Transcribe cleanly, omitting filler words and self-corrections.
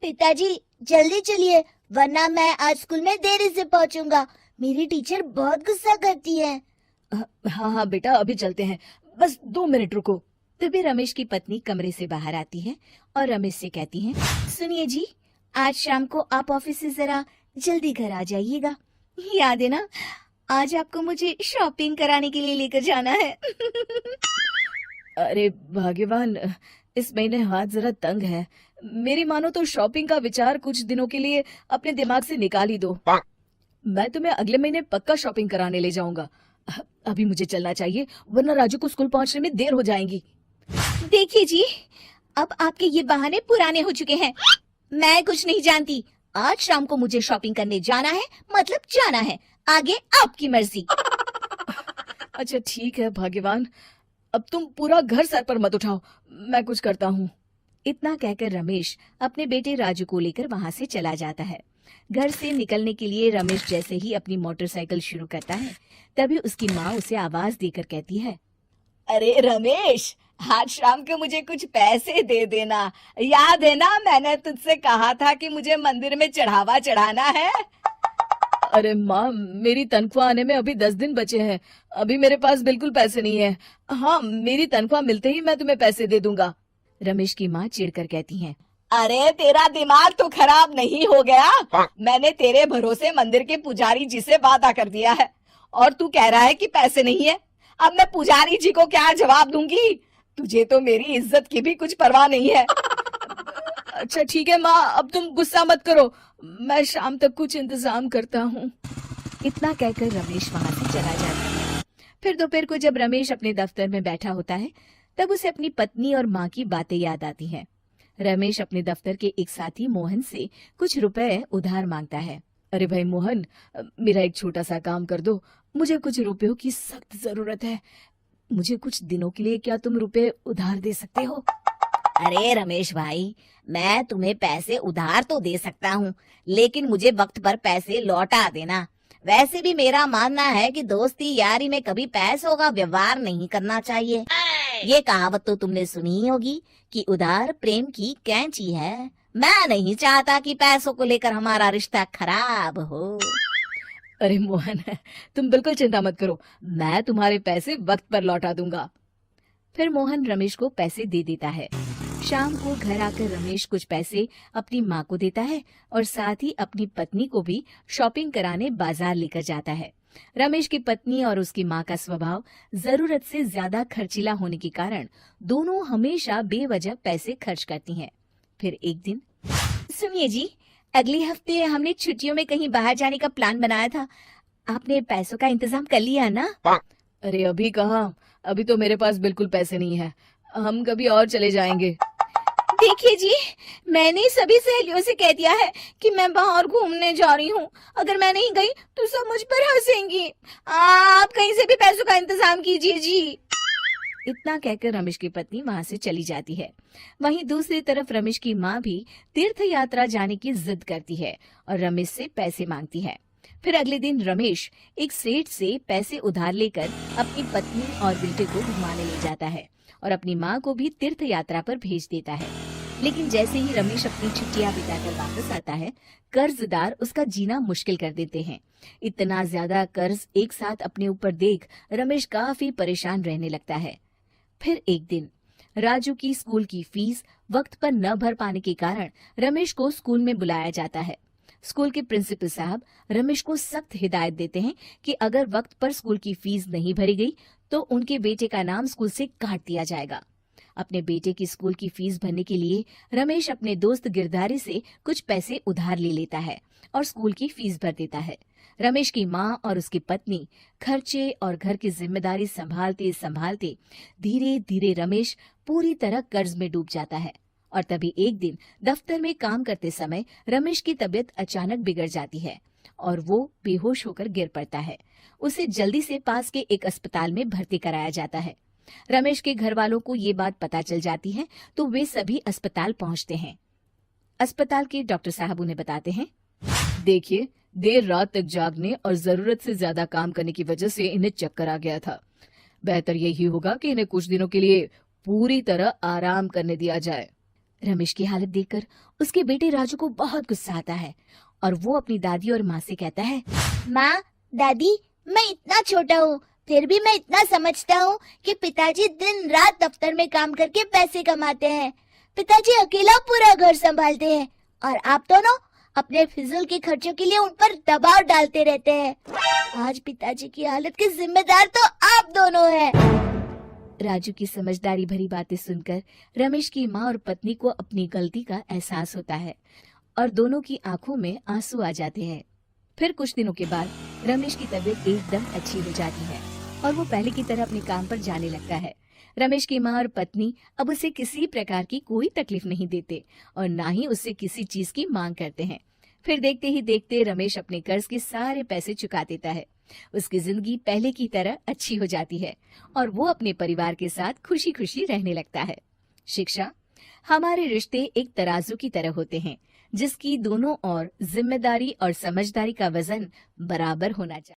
पिताजी जल्दी चलिए, वरना मैं आज स्कूल में देरी से पहुंचूंगा। मेरी टीचर बहुत गुस्सा करती है। हाँ हाँ बेटा, अभी चलते हैं, बस 2 मिनट रुको। तभी रमेश की पत्नी कमरे से बाहर आती है और रमेश से कहती है, सुनिए जी, आज शाम को आप ऑफिस से जरा जल्दी घर आ जाइएगा। याद है ना, आज आपको मुझे शॉपिंग कराने के लिए लेकर जाना है। अरे भाग्यवान, इस महीने हाथ जरा तंग है। मेरी मानो तो शॉपिंग का विचार कुछ दिनों के लिए अपने दिमाग से निकाल ही दो। मैं तुम्हें अगले महीने पक्का शॉपिंग कराने ले जाऊंगा। अभी मुझे चलना चाहिए, वरना राजू को स्कूल पहुंचने में देर हो जाएगी। देखिए जी, अब आपके ये बहाने पुराने हो चुके हैं। मैं कुछ नहीं जानती। आज शाम को मुझे शॉपिंग करने जाना है, मतलब जाना है। आगे आपकी मर्जी। अच्छा ठीक है भाग्यवान, अब तुम पूरा घर सर पर मत उठाओ, मैं कुछ करता हूँ। इतना कहकर रमेश अपने बेटे राजू को लेकर वहां से चला जाता है। घर से निकलने के लिए रमेश जैसे ही अपनी मोटरसाइकिल शुरू करता है, तभी उसकी माँ उसे आवाज देकर कहती है, अरे रमेश, आज शाम को मुझे कुछ पैसे दे देना। याद है ना, मैंने तुझसे कहा था कि मुझे मंदिर में चढ़ावा चढ़ाना है। अरे माँ, मेरी तनख्वाह आने में अभी 10 दिन बचे हैं। अभी मेरे पास बिल्कुल पैसे नहीं है। हाँ, मेरी तनख्वाह मिलते ही मैं तुम्हें पैसे दे दूंगा। रमेश की माँ चिढ़कर कहती हैं, अरे तेरा दिमाग तो खराब नहीं हो गया? मैंने तेरे भरोसे मंदिर के पुजारी जी से वादा कर दिया है और तू कह रहा है कि पैसे नहीं है। अब मैं पुजारी जी को क्या जवाब दूंगी? तुझे तो मेरी इज्जत की भी कुछ परवाह नहीं है। अच्छा ठीक है माँ, अब तुम गुस्सा मत करो, मैं शाम तक कुछ इंतजाम करता हूँ। इतना कहकर रमेश वहां से चला जाता है। फिर दोपहर को जब रमेश अपने दफ्तर में बैठा होता है, तब उसे अपनी पत्नी और माँ की बातें याद आती हैं। रमेश अपने दफ्तर के एक साथी मोहन से कुछ रुपए उधार मांगता है। अरे भाई मोहन, मेरा एक छोटा सा काम कर दो, मुझे कुछ रुपयों की सख्त जरूरत है। मुझे कुछ दिनों के लिए क्या तुम रुपए उधार दे सकते हो? अरे रमेश भाई, मैं तुम्हें पैसे उधार तो दे सकता हूँ, लेकिन मुझे वक्त पर पैसे लौटा देना। वैसे भी मेरा मानना है कि दोस्ती यारी में कभी पैसों का व्यवहार नहीं करना चाहिए। ये कहावत तो तुमने सुनी ही होगी कि उधार प्रेम की कैंची है। मैं नहीं चाहता कि पैसों को लेकर हमारा रिश्ता खराब हो। अरे मोहन, तुम बिल्कुल चिंता मत करो, मैं तुम्हारे पैसे वक्त पर लौटा दूंगा। फिर मोहन रमेश को पैसे दे देता है। शाम को घर आकर रमेश कुछ पैसे अपनी माँ को देता है और साथ ही अपनी पत्नी को भी शॉपिंग कराने बाजार लेकर जाता है। रमेश की पत्नी और उसकी माँ का स्वभाव जरूरत से ज्यादा खर्चीला होने के कारण दोनों हमेशा बेवजह पैसे खर्च करती हैं। फिर एक दिन, सुनिए जी, अगले हफ्ते हमने छुट्टियों में कहीं बाहर जाने का प्लान बनाया था। आपने पैसों का इंतजाम कर लिया ना? अरे अभी कहाँ, अभी तो मेरे पास बिल्कुल पैसे नहीं है। हम कभी और चले जाएंगे। देखिए जी, मैंने सभी सहेलियों से कह दिया है कि मैं बाहर घूमने जा रही हूँ। अगर मैं नहीं गई तो सब मुझ पर हंसेंगी। आप कहीं से भी पैसों का इंतजाम कीजिए जी। इतना कहकर रमेश की पत्नी वहां से चली जाती है। वहीं दूसरी तरफ रमेश की माँ भी तीर्थ यात्रा जाने की जिद करती है और रमेश से पैसे मांगती है। फिर अगले दिन रमेश एक सेठ से पैसे उधार लेकर अपनी पत्नी और बेटे को घुमाने ले जाता है और अपनी माँ को भी तीर्थ यात्रा पर भेज देता है। लेकिन जैसे ही रमेश अपनी छुट्टियां बिताकर वापस आता है, कर्जदार उसका जीना मुश्किल कर देते हैं। इतना ज्यादा कर्ज एक साथ अपने ऊपर देख रमेश काफी परेशान रहने लगता है। फिर एक दिन राजू की स्कूल की फीस वक्त पर न भर पाने के कारण रमेश को स्कूल में बुलाया जाता है। स्कूल के प्रिंसिपल साहब रमेश को सख्त हिदायत देते हैं कि अगर वक्त पर स्कूल की फीस नहीं भरी गई तो उनके बेटे का नाम स्कूल से काट दिया जाएगा। अपने बेटे की स्कूल की फीस भरने के लिए रमेश अपने दोस्त गिरधारी से कुछ पैसे उधार ले लेता है और स्कूल की फीस भर देता है। रमेश की माँ और उसकी पत्नी खर्चे और घर की जिम्मेदारी संभालते संभालते धीरे धीरे रमेश पूरी तरह कर्ज में डूब जाता है। और तभी एक दिन दफ्तर में काम करते समय रमेश की तबीयत अचानक बिगड़ जाती है और वो बेहोश होकर गिर पड़ता है। उसे जल्दी से पास के एक अस्पताल में भर्ती कराया जाता है। रमेश के घर वालों को ये बात पता चल जाती है तो वे सभी अस्पताल पहुंचते हैं। अस्पताल के डॉक्टर साहब उन्हें बताते हैं, देखिए, देर रात तक जागने और जरूरत से ज्यादा काम करने की वजह से इन्हें चक्कर आ गया था। बेहतर यही होगा कि इन्हें कुछ दिनों के लिए पूरी तरह आराम करने दिया जाए। रमेश की हालत देखकर उसके बेटे राजू को बहुत गुस्सा आता है और वो अपनी दादी और माँ से कहता है, माँ, दादी, मैं इतना छोटा हूँ, फिर भी मैं इतना समझता हूँ कि पिताजी दिन रात दफ्तर में काम करके पैसे कमाते हैं। पिताजी अकेला पूरा घर संभालते हैं और आप दोनों अपने फिजूल के खर्चों के लिए उन पर दबाव डालते रहते हैं। आज पिताजी की हालत के जिम्मेदार तो आप दोनों हैं। राजू की समझदारी भरी बातें सुनकर रमेश की माँ और पत्नी को अपनी गलती का एहसास होता है और दोनों की आंखों में आंसू आ जाते हैं। फिर कुछ दिनों के बाद रमेश की तबीयत एकदम अच्छी हो जाती है और वो पहले की तरह अपने काम पर जाने लगता है। रमेश की माँ और पत्नी अब उसे किसी प्रकार की कोई तकलीफ नहीं देते और ना ही उससे किसी चीज की मांग करते हैं। फिर देखते ही देखते रमेश अपने कर्ज के सारे पैसे चुका देता है। उसकी जिंदगी पहले की तरह अच्छी हो जाती है और वो अपने परिवार के साथ खुशी खुशी रहने लगता है। शिक्षा, हमारे रिश्ते एक तराजू की तरह होते हैं जिसकी दोनों ओर जिम्मेदारी और समझदारी का वजन बराबर होना चाहिए।